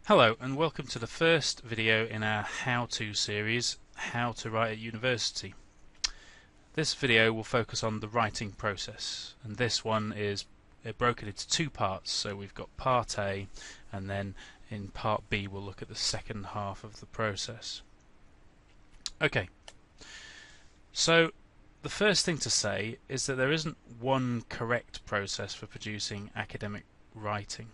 Hello and welcome to the first video in our how-to series, How to Write at University. This video will focus on the writing process, and this one is broken into two parts. So we've got part A, and then in part B we'll look at the second half of the process. Okay, so the first thing to say is that there isn't one correct process for producing academic writing.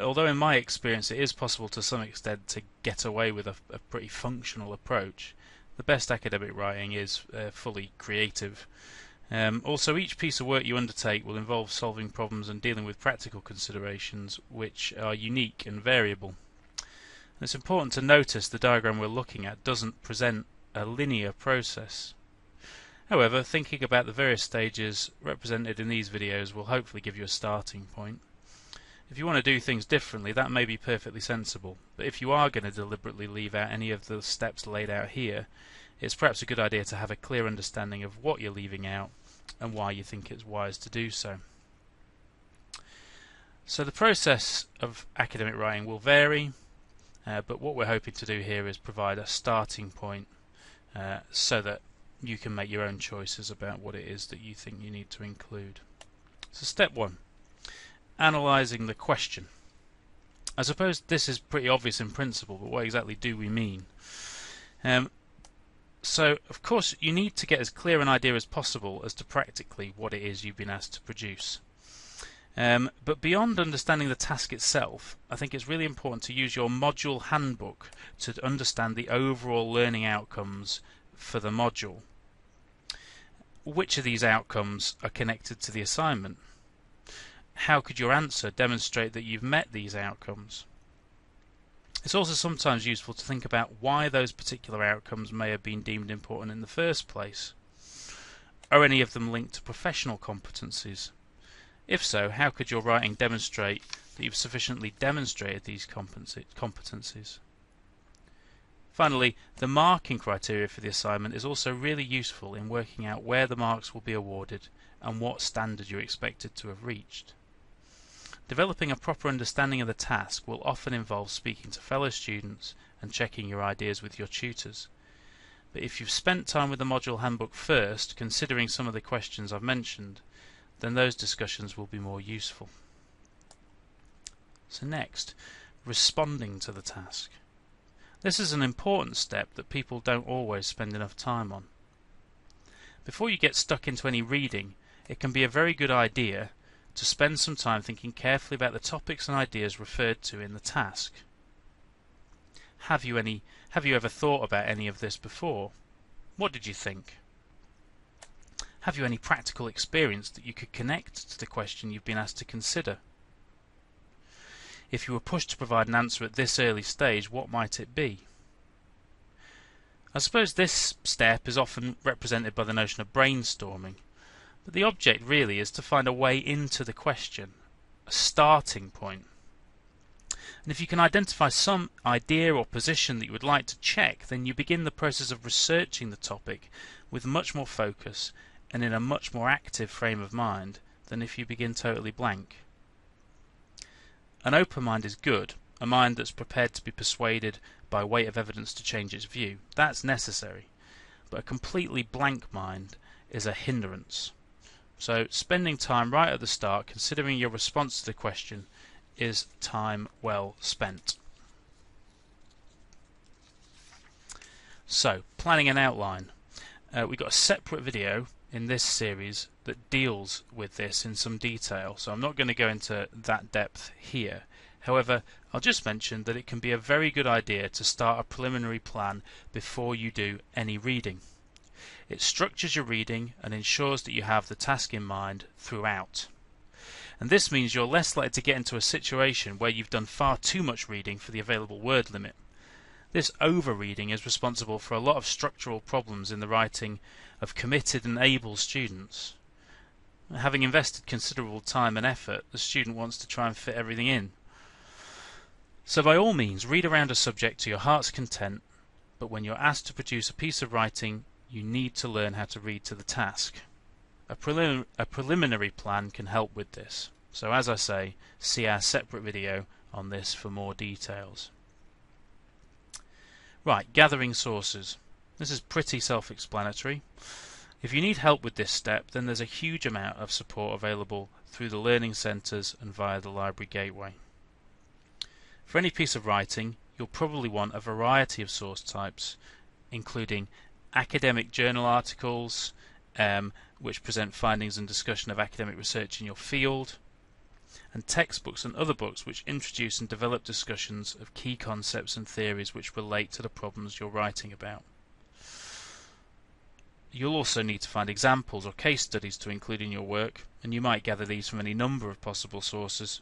Although in my experience it is possible to some extent to get away with a pretty functional approach, the best academic writing is fully creative. Also, each piece of work you undertake will involve solving problems and dealing with practical considerations which are unique and variable. It's important to notice the diagram we're looking at doesn't present a linear process. However, thinking about the various stages represented in these videos will hopefully give you a starting point. If you want to do things differently, that may be perfectly sensible, but if you are going to deliberately leave out any of the steps laid out here, it's perhaps a good idea to have a clear understanding of what you're leaving out and why you think it's wise to do so. So the process of academic writing will vary, but what we're hoping to do here is provide a starting point so that you can make your own choices about what it is that you think you need to include. So step one. Analysing the question. I suppose this is pretty obvious in principle, but what exactly do we mean? So, of course, you need to get as clear an idea as possible as to practically what it is you've been asked to produce. But beyond understanding the task itself, I think it's really important to use your module handbook to understand the overall learning outcomes for the module. Which of these outcomes are connected to the assignment? How could your answer demonstrate that you've met these outcomes? It's also sometimes useful to think about why those particular outcomes may have been deemed important in the first place. Are any of them linked to professional competencies? If so, how could your writing demonstrate that you've sufficiently demonstrated these competencies? Finally, the marking criteria for the assignment is also really useful in working out where the marks will be awarded and what standard you're expected to have reached. Developing a proper understanding of the task will often involve speaking to fellow students and checking your ideas with your tutors. But if you've spent time with the module handbook first, considering some of the questions I've mentioned, then those discussions will be more useful. So next, responding to the task. This is an important step that people don't always spend enough time on. Before you get stuck into any reading, it can be a very good idea to spend some time thinking carefully about the topics and ideas referred to in the task. Have you ever thought about any of this before? What did you think? Have you any practical experience that you could connect to the question you've been asked to consider? If you were pushed to provide an answer at this early stage, what might it be? I suppose this step is often represented by the notion of brainstorming. But the object really is to find a way into the question, a starting point. And if you can identify some idea or position that you would like to check, then you begin the process of researching the topic with much more focus and in a much more active frame of mind than if you begin totally blank. An open mind is good, a mind that's prepared to be persuaded by weight of evidence to change its view. That's necessary. But a completely blank mind is a hindrance. So spending time right at the start considering your response to the question is time well spent. So, planning an outline. We've got a separate video in this series that deals with this in some detail, so I'm not going to go into that depth here. However, I'll just mention that it can be a very good idea to start a preliminary plan before you do any reading. It structures your reading and ensures that you have the task in mind throughout. And this means you're less likely to get into a situation where you've done far too much reading for the available word limit. This over-reading is responsible for a lot of structural problems in the writing of committed and able students. Having invested considerable time and effort, the student wants to try and fit everything in. So by all means, read around a subject to your heart's content, but when you're asked to produce a piece of writing, you need to learn how to read to the task. A preliminary plan can help with this. So as I say, see our separate video on this for more details. Right, gathering sources. This is pretty self-explanatory. If you need help with this step, then there's a huge amount of support available through the learning centres and via the library gateway. For any piece of writing, you'll probably want a variety of source types, including academic journal articles, which present findings and discussion of academic research in your field, and textbooks and other books which introduce and develop discussions of key concepts and theories which relate to the problems you're writing about. You'll also need to find examples or case studies to include in your work, and you might gather these from any number of possible sources.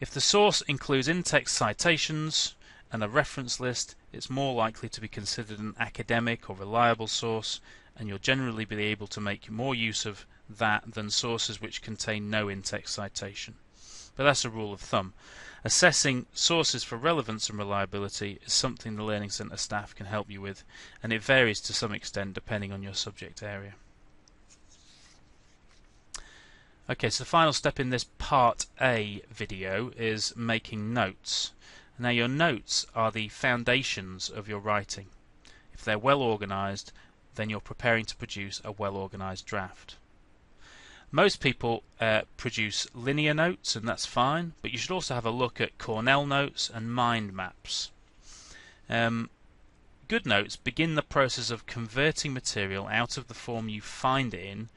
If the source includes in-text citations and a reference list, it's more likely to be considered an academic or reliable source, and you'll generally be able to make more use of that than sources which contain no in-text citation. But that's a rule of thumb. Assessing sources for relevance and reliability is something the Learning Centre staff can help you with, and it varies to some extent depending on your subject area. Okay, so the final step in this Part A video is making notes. Now, your notes are the foundations of your writing. If they're well organised, then you're preparing to produce a well-organised draft. Most people produce linear notes, and that's fine, but you should also have a look at Cornell notes and mind maps. Good notes begin the process of converting material out of the form you find it in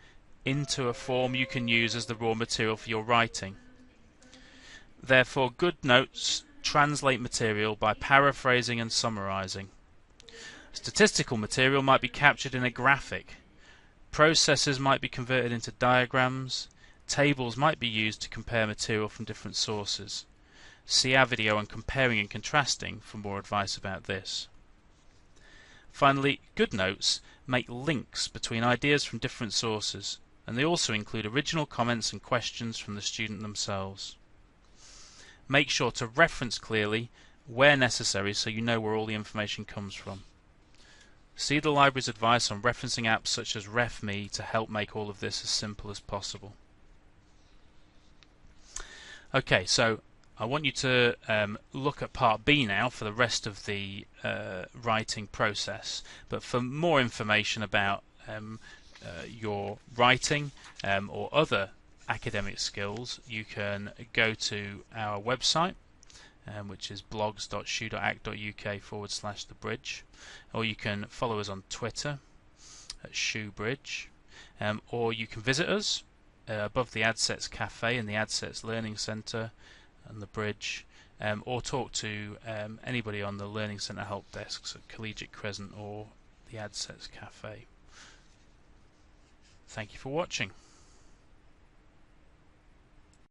into a form you can use as the raw material for your writing. Therefore, good notes translate material by paraphrasing and summarizing. Statistical material might be captured in a graphic. Processes might be converted into diagrams. Tables might be used to compare material from different sources. See our video on comparing and contrasting for more advice about this. Finally, good notes make links between ideas from different sources, and they also include original comments and questions from the student themselves. Make sure to reference clearly where necessary so you know where all the information comes from. See the library's advice on referencing apps such as RefMe to help make all of this as simple as possible. Okay, so I want you to look at Part B now for the rest of the writing process. But for more information about your writing or other academic skills, you can go to our website, which is blogs.shu.ac.uk/thebridge, or you can follow us on Twitter at ShuBridge, or you can visit us above the AdSets Cafe in the AdSets Learning Centre and the Bridge, or talk to anybody on the Learning Centre help desks at Collegiate Crescent or the AdSets Cafe. Thank you for watching.